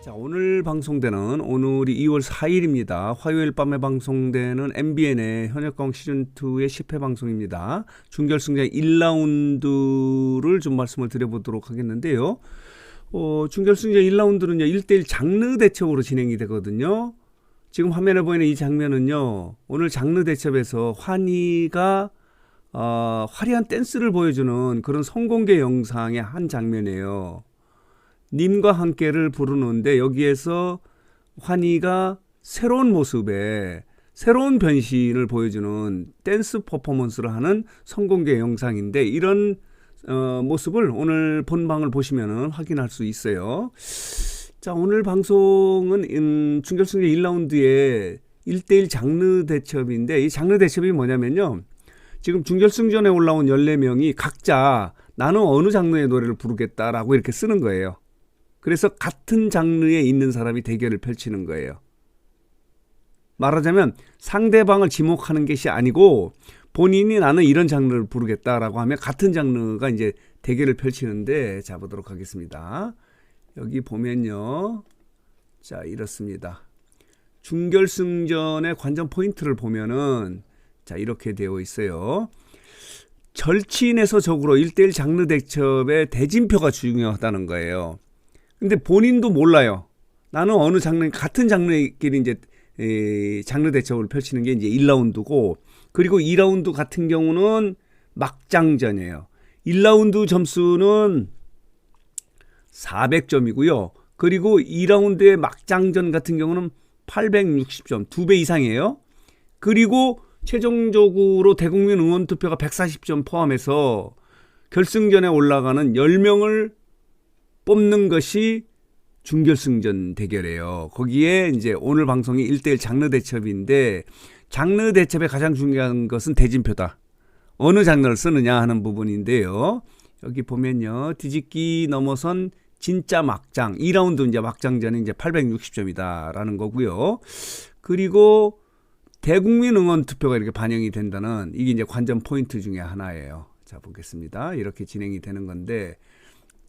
자, 오늘 방송되는 오늘이 2월 4일입니다. 화요일 밤에 방송되는 MBN의 현역강 시즌2의 10회 방송입니다. 준결승전 1라운드를 좀 말씀을 드려보도록 하겠는데요. 준결승전 1라운드는요, 1대1 장르 대첩으로 진행이 되거든요. 지금 화면에 보이는 이 장면은요, 오늘 장르 대첩에서 환희가 화려한 댄스를 보여주는 그런 성공개 영상의 한 장면이에요. 님과 함께를 부르는데 여기에서 환희가 새로운 모습에 새로운 변신을 보여주는 댄스 퍼포먼스를 하는 성공개 영상인데 이런 모습을 오늘 본방을 보시면 확인할 수 있어요. 자, 오늘 방송은 준결승전 1라운드의 1대1 장르 대첩인데 이 장르 대첩이 뭐냐면요. 지금 준결승전에 올라온 14명이 각자 나는 어느 장르의 노래를 부르겠다라고 이렇게 쓰는 거예요. 그래서 같은 장르에 있는 사람이 대결을 펼치는 거예요. 말하자면 상대방을 지목하는 것이 아니고 본인이 나는 이런 장르를 부르겠다라고 하면 같은 장르가 이제 대결을 펼치는데 자 보도록 하겠습니다. 여기 보면요. 자, 이렇습니다. 준결승전의 관전 포인트를 보면은 자, 이렇게 되어 있어요. 절친에서 적으로 1대1 장르 대첩의 대진표가 중요하다는 거예요. 근데 본인도 몰라요. 나는 어느 장르, 같은 장르끼리 이제 장르 대첩을 펼치는 게 이제 1라운드고, 그리고 2라운드 같은 경우는 막장전이에요. 1라운드 점수는 400점이고요. 그리고 2라운드의 막장전 같은 경우는 860점, 2배 이상이에요. 그리고 최종적으로 대국민 응원 투표가 140점 포함해서 결승전에 올라가는 10명을 뽑는 것이 준결승전 대결이에요. 거기에 이제 오늘 방송이 1대1 장르 대첩인데 장르 대첩의 가장 중요한 것은 대진표다. 어느 장르를 쓰느냐 하는 부분인데요. 여기 보면요. 뒤집기 넘어선 진짜 막장. 2라운드 이제 막장전이 이제 860점이다라는 거고요. 그리고 대국민 응원 투표가 이렇게 반영이 된다는 이게 이제 관전 포인트 중에 하나예요. 자, 보겠습니다. 이렇게 진행이 되는 건데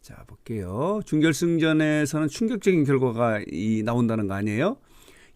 자, 볼게요. 준결승전에서는 충격적인 결과가 나온다는 거 아니에요?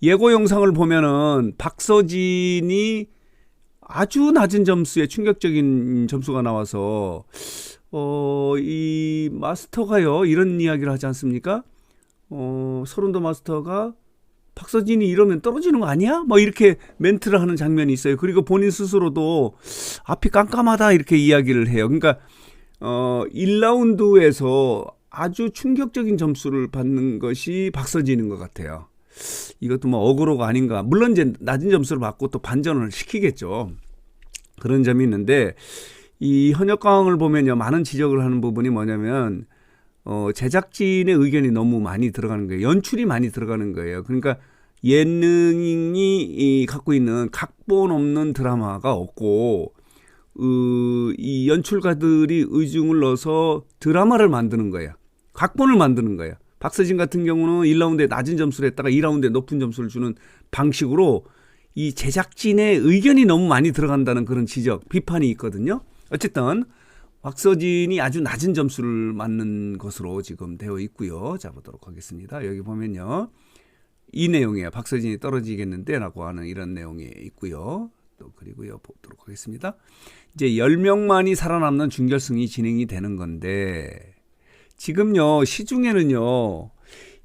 예고 영상을 보면은 박서진이 아주 낮은 점수에 충격적인 점수가 나와서 이 마스터가요 이런 이야기를 하지 않습니까? 서른도 마스터가 박서진이 이러면 떨어지는 거 아니야? 뭐 이렇게 멘트를 하는 장면이 있어요. 그리고 본인 스스로도 앞이 깜깜하다 이렇게 이야기를 해요. 그러니까 1라운드에서 아주 충격적인 점수를 받는 것이 박서진인 것 같아요. 이것도 뭐 어그로가 아닌가. 물론 이제 낮은 점수를 받고 또 반전을 시키겠죠. 그런 점이 있는데 이 현역강을 보면요. 많은 지적을 하는 부분이 뭐냐면 제작진의 의견이 너무 많이 들어가는 거예요. 연출이 많이 들어가는 거예요. 그러니까 예능이 갖고 있는 각본 없는 드라마가 없고 이 연출가들이 의중을 넣어서 드라마를 만드는 거예요. 각본을 만드는 거예요. 박서진 같은 경우는 1라운드에 낮은 점수를 했다가 2라운드에 높은 점수를 주는 방식으로 이 제작진의 의견이 너무 많이 들어간다는 그런 지적, 비판이 있거든요. 어쨌든 박서진이 아주 낮은 점수를 맞는 것으로 지금 되어 있고요. 자, 보도록 하겠습니다. 여기 보면요. 이 내용이에요. 박서진이 떨어지겠는데 라고 하는 이런 내용이 있고요. 또 그리고요. 보도록 하겠습니다. 이제 10명만이 살아남는 준결승이 진행이 되는 건데 지금요. 시중에는요.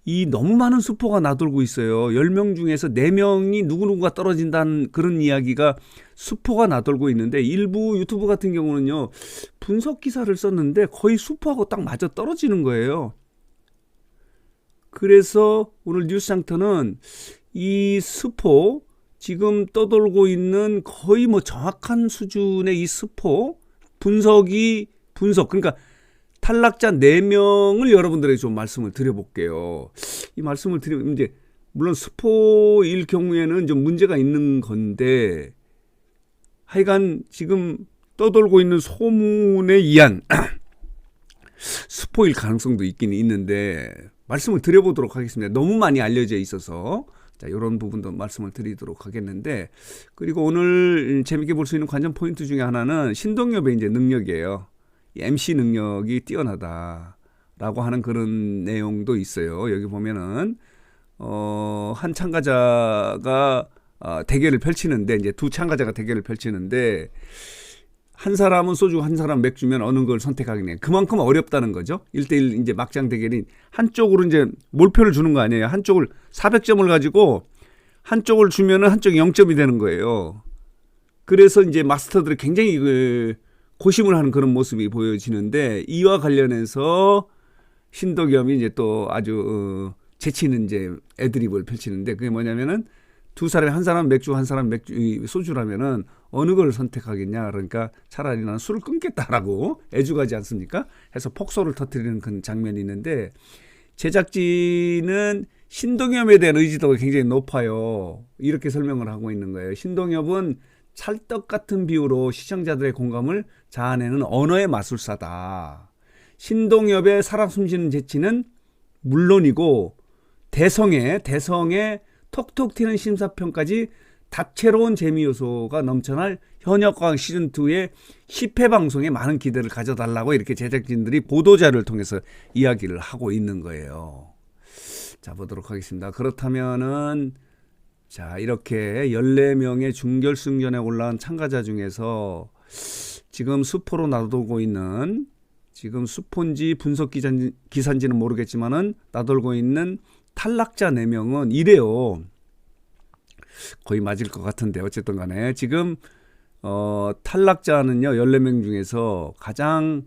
이 너무 많은 수포가 나돌고 있어요. 10명 중에서 4명이 누구누구가 떨어진다는 그런 이야기가 수포가 나돌고 있는데 일부 유튜브 같은 경우는요. 분석 기사를 썼는데 거의 수포하고 딱 맞아 떨어지는 거예요. 그래서 오늘 뉴스장터는 이 스포 지금 떠돌고 있는 거의 뭐 정확한 수준의 이 스포 분석 그러니까 탈락자 4명을 여러분들에게 좀 말씀을 드려볼게요. 이 말씀을 드리면 이제 물론 스포일 경우에는 좀 문제가 있는 건데 하여간 지금 떠돌고 있는 소문에 의한 스포일 가능성도 있긴 있는데 말씀을 드려보도록 하겠습니다. 너무 많이 알려져 있어서 자, 이런 부분도 말씀을 드리도록 하겠는데 그리고 오늘 재밌게 볼 수 있는 관전 포인트 중에 하나는 신동엽의 이제 능력이에요. MC 능력이 뛰어나다. 라고 하는 그런 내용도 있어요. 여기 보면은 한 참가자가 대결을 펼치는데, 이제 두 참가자가 대결을 펼치는데, 한 사람은 소주, 한 사람 맥주면 어느 걸 선택하겠냐. 그만큼 어렵다는 거죠. 1대1 이제 막장 대결이 한쪽으로 이제 몰표를 주는 거 아니에요. 한쪽을 400점을 가지고 한쪽을 주면은 한쪽이 0점이 되는 거예요. 그래서 이제 마스터들이 굉장히 고심을 하는 그런 모습이 보여지는데, 이와 관련해서 신동엽이 이제 또 아주 재치 있는 이제 애드립을 펼치는데, 그게 뭐냐면은 두 사람이, 한 사람 맥주, 한 사람 맥주, 소주라면은 어느 걸 선택하겠냐. 그러니까 차라리 나는 술을 끊겠다라고 애주가지 않습니까? 해서 폭소를 터뜨리는 그런 장면이 있는데, 제작진은 신동엽에 대한 의지도가 굉장히 높아요. 이렇게 설명을 하고 있는 거예요. 신동엽은 찰떡 같은 비유로 시청자들의 공감을 자아내는 언어의 마술사다. 신동엽의 살아 숨쉬는 재치는 물론이고, 대성의 톡톡 튀는 심사평까지 다채로운 재미 요소가 넘쳐날 현역과학 시즌2의 10회 방송에 많은 기대를 가져달라고 이렇게 제작진들이 보도자료를 통해서 이야기를 하고 있는 거예요. 자, 보도록 하겠습니다. 그렇다면은, 자, 이렇게 14명의 준결승전에 올라온 참가자 중에서 지금 수포로 나돌고 있는, 지금 수포인지 분석 기사인지는 모르겠지만은 나돌고 있는 탈락자 4명은 이래요. 거의 맞을 것 같은데 어쨌든 간에 지금 탈락자는요 14명 중에서 가장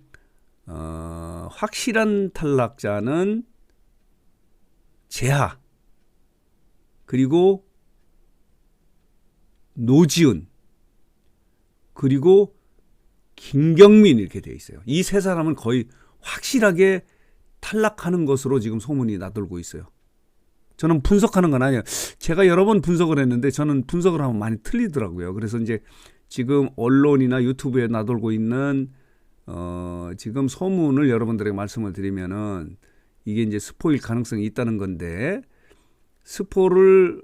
확실한 탈락자는 재하, 그리고 노지훈, 그리고 김경민, 이렇게 되어 있어요. 이 세 사람은 거의 확실하게 탈락하는 것으로 지금 소문이 나돌고 있어요. 저는 분석하는 건 아니에요. 제가 여러 번 분석을 했는데 저는 분석을 하면 많이 틀리더라고요. 그래서 이제 지금 언론이나 유튜브에 나돌고 있는 지금 소문을 여러분들에게 말씀을 드리면은 이게 이제 스포일 가능성이 있다는 건데, 스포를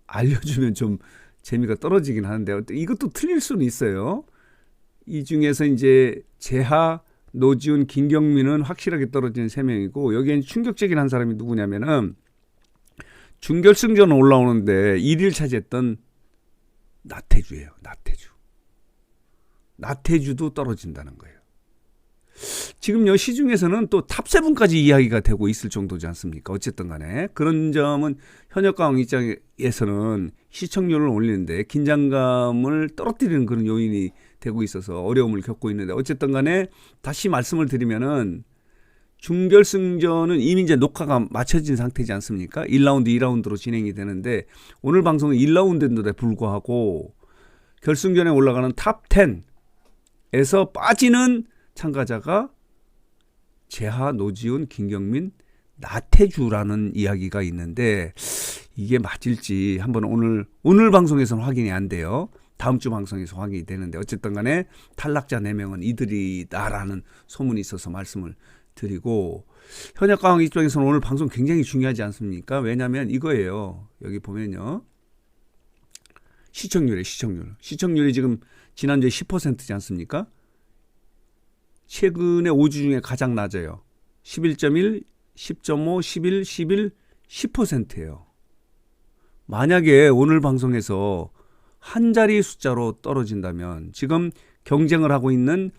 알려주면 좀 재미가 떨어지긴 하는데 이것도 틀릴 수는 있어요. 이 중에서 이제 재하, 노지훈, 김경민은 확실하게 떨어진 3명이고, 여기엔 충격적인 한 사람이 누구냐면은 준결승전 올라오는데 1위를 차지했던 나태주예요. 나태주도 떨어진다는 거예요. 지금 여 시중에서는 또 탑7까지 이야기가 되고 있을 정도지 않습니까? 어쨌든 간에 그런 점은 현역가왕 입장에서는 시청률을 올리는데 긴장감을 떨어뜨리는 그런 요인이 되고 있어서 어려움을 겪고 있는데, 어쨌든 간에 다시 말씀을 드리면은 준결승전은 이미 이제 녹화가 마쳐진 상태지 않습니까? 1라운드, 2라운드로 진행이 되는데, 오늘 방송은 1라운드인데 불구하고 결승전에 올라가는 탑10에서 빠지는 참가자가 재하, 노지훈, 김경민, 나태주라는 이야기가 있는데, 이게 맞을지 한번 오늘 방송에서는 확인이 안 돼요. 다음 주 방송에서 확인이 되는데, 어쨌든 간에 탈락자 4명은 이들이다라는 소문이 있어서 말씀을 드리고, 현역가왕 입장에서는 오늘 방송 굉장히 중요하지 않습니까? 왜냐하면 이거예요. 여기 보면요, 시청률이 지금 지난주에 10%지 않습니까? 최근에 5주 중에 가장 낮아요. 11.1, 10.5, 11, 10%예요. 만약에 오늘 방송에서 한 자리 숫자로 떨어진다면, 지금 경쟁을 하고 있는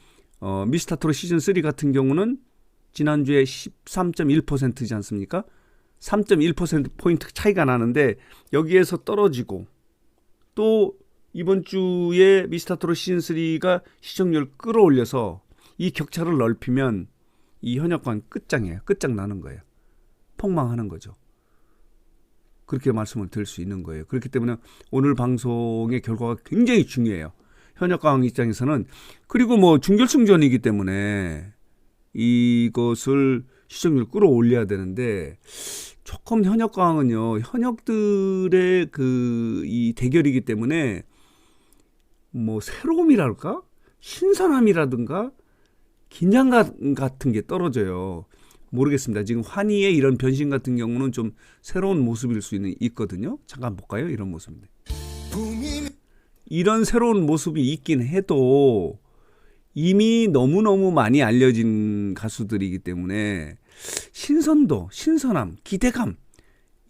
미스터트롯 시즌3 같은 경우는 지난주에 13.1%지 않습니까? 3.1%포인트 차이가 나는데, 여기에서 떨어지고 또 이번 주에 미스터트롯 시즌3가 시청률 끌어올려서 이 격차를 넓히면 이 현역관 끝장이에요. 끝장나는 거예요. 폭망하는 거죠. 그렇게 말씀을 드릴 수 있는 거예요. 그렇기 때문에 오늘 방송의 결과가 굉장히 중요해요. 현역강 입장에서는. 그리고 뭐 준결승전이기 때문에 이것을 시청률 끌어올려야 되는데, 조금 현역강은요, 현역들의 이 대결이기 때문에 뭐 새로움이랄까? 신선함이라든가 긴장감 같은 게 떨어져요. 모르겠습니다. 지금 환희의 이런 변신 같은 경우는 좀 새로운 모습일 수 있거든요. 잠깐 볼까요? 이런 모습인데. 이런 새로운 모습이 있긴 해도 이미 너무너무 많이 알려진 가수들이기 때문에 신선도, 신선함, 기대감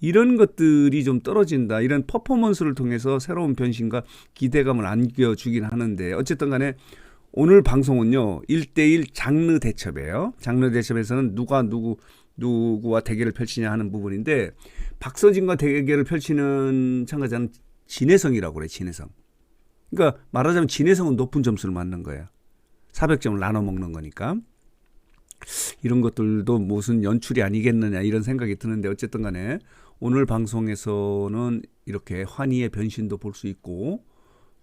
이런 것들이 좀 떨어진다. 이런 퍼포먼스를 통해서 새로운 변신과 기대감을 안겨주긴 하는데 어쨌든 간에 오늘 방송은요. 1대1 장르 대첩이에요. 장르 대첩에서는 누구와 대결을 펼치냐 하는 부분인데 박서진과 대결을 펼치는 참가자는 진혜성이라고 그래. 진혜성. 그러니까 말하자면 진혜성은 높은 점수를 맞는 거예요. 400점을 나눠 먹는 거니까. 이런 것들도 무슨 연출이 아니겠느냐 이런 생각이 드는데 어쨌든 간에 오늘 방송에서는 이렇게 환희의 변신도 볼 수 있고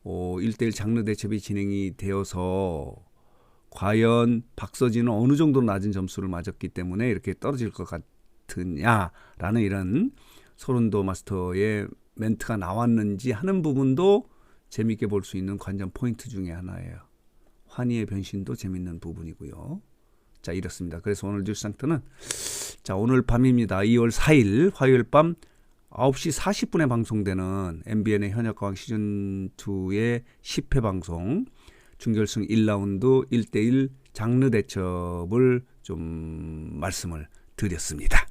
1대1 장르 대첩이 진행이 되어서 과연 박서진은 어느 정도 낮은 점수를 맞았기 때문에 이렇게 떨어질 것 같으냐라는 이런 소른도 마스터의 멘트가 나왔는지 하는 부분도 재미있게 볼 수 있는 관전 포인트 중에 하나예요. 환희의 변신도 재밌는 부분이고요. 자, 이렇습니다. 그래서 오늘 뉴스 상태는 자, 오늘 밤입니다. 2월 4일 화요일 밤 9시 40분에 방송되는 MBN의 현역가왕 시즌2의 10회 방송 준결승 1라운드 1대1 장르 대첩을 좀 말씀을 드렸습니다.